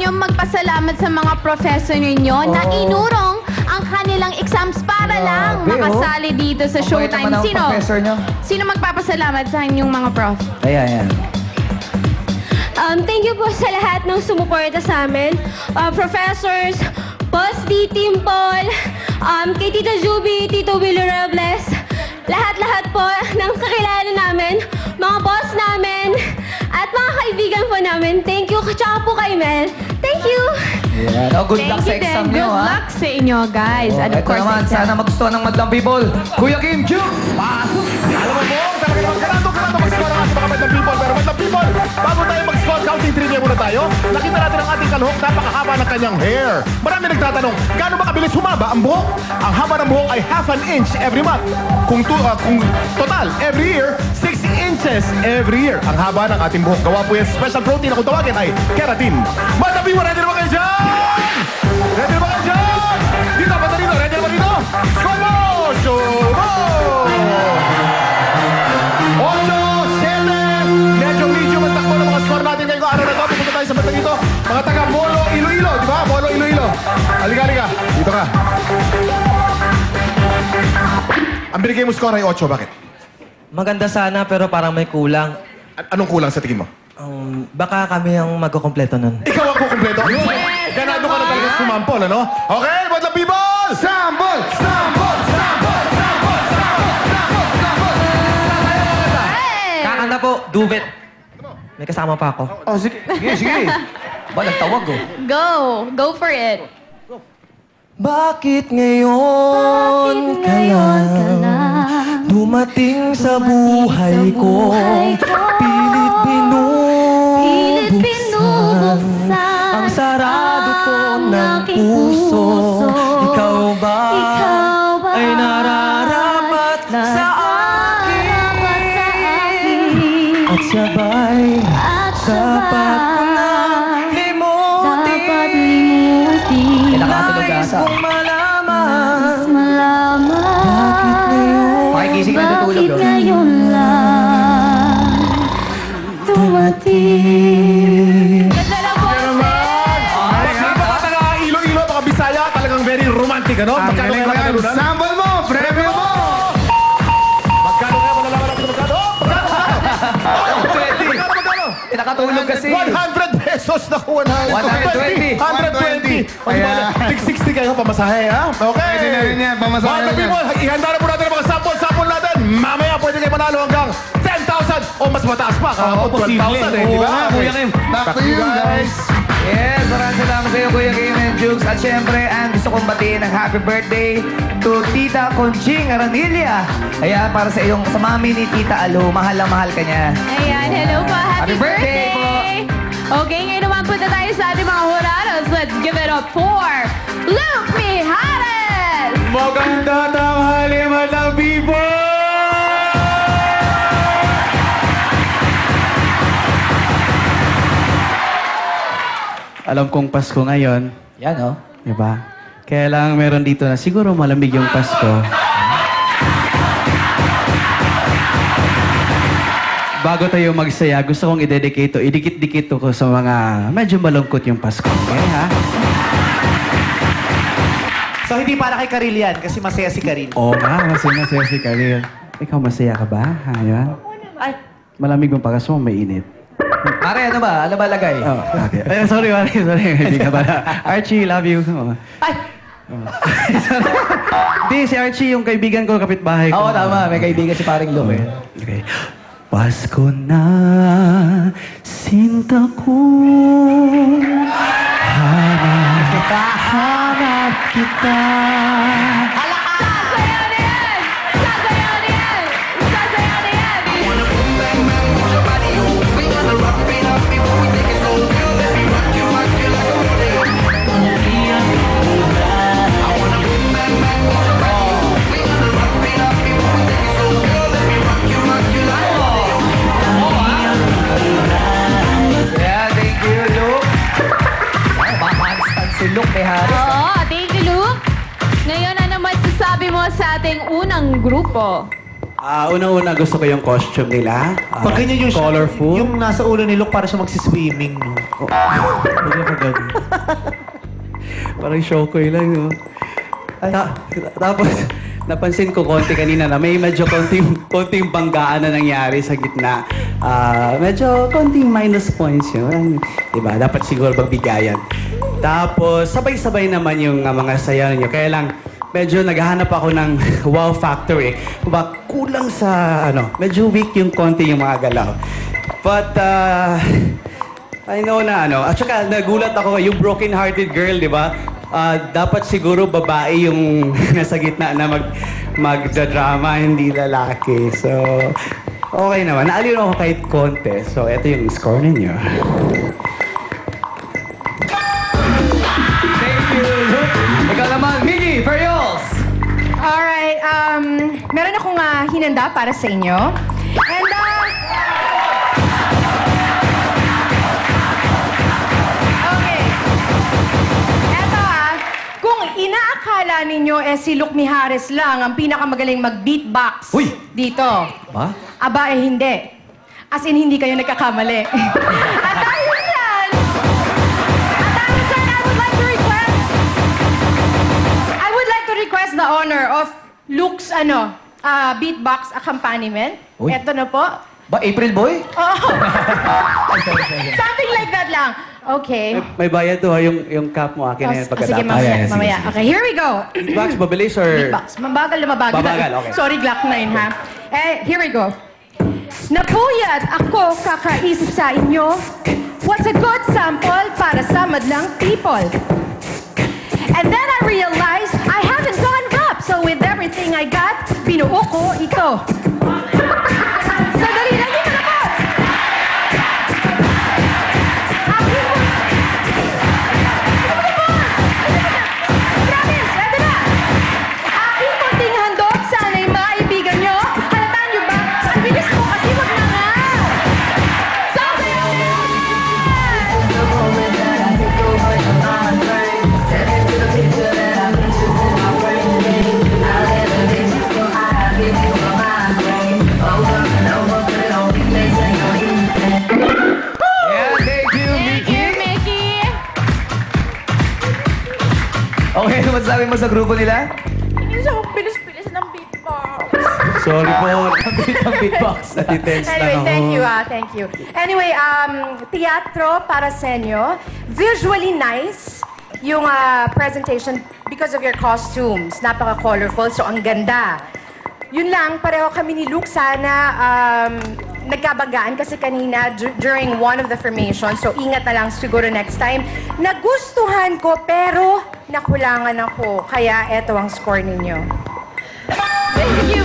niyong magpasalamat sa mga professor ninyo na inurong ang kanilang exams para lang makasali dito sa Showtime. Sino magpapasalamat sa inyong mga prof? Ayan. Thank you po sa lahat ng sumuporta sa amin. Professors, Boss D, Team Paul, kay Tita Juby, Tito Willie Robles, lahat-lahat po ng kakilala namin, mga boss namin, at mga kaibigan po namin. Thank you. Tsaka po kay Mel. Thank you. Yeah. Oh, good luck sa exam Good niyo, ha? luck sa inyo, guys. And of Ito course, naman, exam. sana magustuhan ng Madlang People. Kuya Kim Jung! Pasok! Alam mo po, talaga naman ganado mag-score ang ating mga Madlang People. Pero Madlang People, bago tayo mag-score, counting trivia muna tayo. Nakita natin ang ating kalahok, napakahaba ng kanyang hair. Marami nagtatanong, gaano ba kabilis humaba ang buhok? Ang haba ng buhok ay half an inch every month. Kung total, every year, 6 inches every year. Ang haba ng ating buhok. Gawa po yung special protein na kung tawagin ay keratin. Madlang People, ready na ba kayo dyan? Ready na ba kayo dyan? Dito, bata dito. Ready na ba dito? Score mo! Sumo! 8-7. Medyo magtakbo ng mga score natin ngayong araw na ito. Pupunta tayo sa bata dito. Mga taga Molo, Iloilo. Di ba? Molo, Iloilo. Halika. Dito ka. Ang binigay mo score ay 8. Bakit? Maganda sana pero parang may kulang. Anong kulang sa tingin mo? Baka kami ang magkukompleto nun. Ikaw ang kukumpleto? Yes! Ganado ka na talaga sumampol, ano? Okay, Madlang People! Sample! Kakanta po, Duvet. May kasama pa ako. Oh, sige. Ba, nagtawag, oh. Go for it. Bakit ngayon ka lang dumating sa buhay ko? Pilit binubuksan ang sarado ko ng puso. Ikaw ba ay nararapat sa akin? At sabay dapat ko na limutin. Nakakatulog ka Nais asa. kong malaman bakit ngayon, Makigising na tutulog, oh. ngayon lang dumating. Ganda na po. Mga taga Iloilo, mga Bisaya, talagang very romantic, ano? Magkano kaya malalaman? Sample mo! Premyo mo! Magkano kaya malalaman natin magkano? Magkano? Nakatulog kasi. 100 pesos na 120. 120. Kaya... Tig 60 kayo pamasahe, ha? Okay. Pwede na rin yan, pamasahe Mga na people, ihanda na po natin ang mga sample natin. Mamaya pwede kayo manalo hanggang 10,000 o mas mataas pa. Kahapon 12,000 eh, di ba? Kuya Kim. Back to you, guys. Yes, maraming salamat sa iyo, Kuya Kim and Jukes. At syempre, gusto kong batiin ng happy birthday to Tita Conching Aranilla. Ayan, para sa iyong sa mami ni Tita Alu. Mahal na mahal ka niya. Ayan, hello po. Happy Happy birthday po. Okay, ngayon naman punta tayo sa ating mga jurados. Let's give it up for Luke Mijares! Maganda tanghali, Madlang People! Alam kong Pasko ngayon, Yan, oh. di ba? Kaya lang meron dito na siguro malamig yung Pasko. Bago tayo magsaya, gusto kong i-dedicate to, idikit-dikit ko sa mga medyo malungkot yung Pasko. Okay, ha? So, hindi para kay Karil yan, kasi masaya si Karil. Oo nga, masaya si Karil. Ikaw masaya ka ba? Ha, yan? Malamig yung Pasko, may init. Mare, ano ba? Ano ba lagay? Oh, okay. Ay, sorry. Hindi ka pala. Archie, love you. Oh. Ay! Hindi, si Archie, yung kaibigan ko, kapitbahay ko. Oo, tama. May kaibigan si paring Luke, eh. Okay. Pasko na, sinta ko. Hanap kita. Sasayaw na yan! Sasayaw na yan! Sasayaw na yan! Yeah, thank you, Luke. Makanstan si Luke kay Haris. Oo, thank you, Luke. Ngayon, ano masasabi mo sa ating unang grupo? Una-una gusto ko yung costume nila. Pag ganyan yung colorful. yung nasa ulo ni Luke para siya magsiswimming, no? Hindi ko ganun. Parang shokoy lang, no? Tapos, napansin ko konti kanina na may medyo konting banggaan na nangyari sa gitna. Medyo konting minus points yun. Diba? Dapat siguro magbigayan. Tapos, sabay-sabay naman yung mga sayaw niyo. Kaya lang, medyo naghahanap ako ng wow factor eh. Kulang sa, medyo weak yung konti yung mga galaw. But, I know na at saka nagulat ako, yung broken-hearted girl, di ba? Dapat siguro babae yung nasa gitna na magdrama, hindi lalaki. So, okay naman. Naaliw ako kahit konti. So, ito yung score ninyo. Thank you, Luke. Ikaw naman, Miggy Ferriols. Alright, meron akong hinanda para sa inyo. And, okay. Eto kung inaakala ninyo si Luke Mijares lang ang pinakamagaling mag-beatbox dito. Ba? Aba, hindi. As in, hindi kayo nagkakamali. At dahil dyan, I would like to request the honor of Luke's beatbox accompaniment. Eto na po. Ba, April Boy? Oh. Something like that lang. Okay. May bayad to yung cap mo. Akin na yan pagkatapos. Sige, mamaya. Okay, here we go. Beatbox, mabilis or... Beatbox. Mabagal na mabagal. Mabagal, okay. Sorry, Glock 9, ha? Here we go. Napuyat ako kakaisip sa inyo. What's a good sample para sa madlang people? And then I realized I haven't gone rap. So with everything I got, binuo ko ito. Sadali lang, hindi na po. Promise, eto na. Aking kunting handog, sana'y maibigan nyo. Halataan nyo ba? Ang bilis mo kasi wag na nga. Sasayaw na yan! Yeah, thank you, Thank Mickey. you, Mickey. Okay, ano masasabi mo sa grupo nila? Hindi siya bilis-bilis ng beatbox. Sorry po. Ang beatbox. Natitense lang Anyway, ako. thank you. Anyway, teatro para sa inyo. Visually nice yung presentation because of your costumes. Napaka-colorful, so ang ganda. Yun lang, pareho kami ni Luke. Sana nagkabanggaan kasi kanina during one of the formations. So ingat na lang siguro next time. Nagustuhan ko pero nakulangan ako. Kaya eto ang score ninyo. Thank you,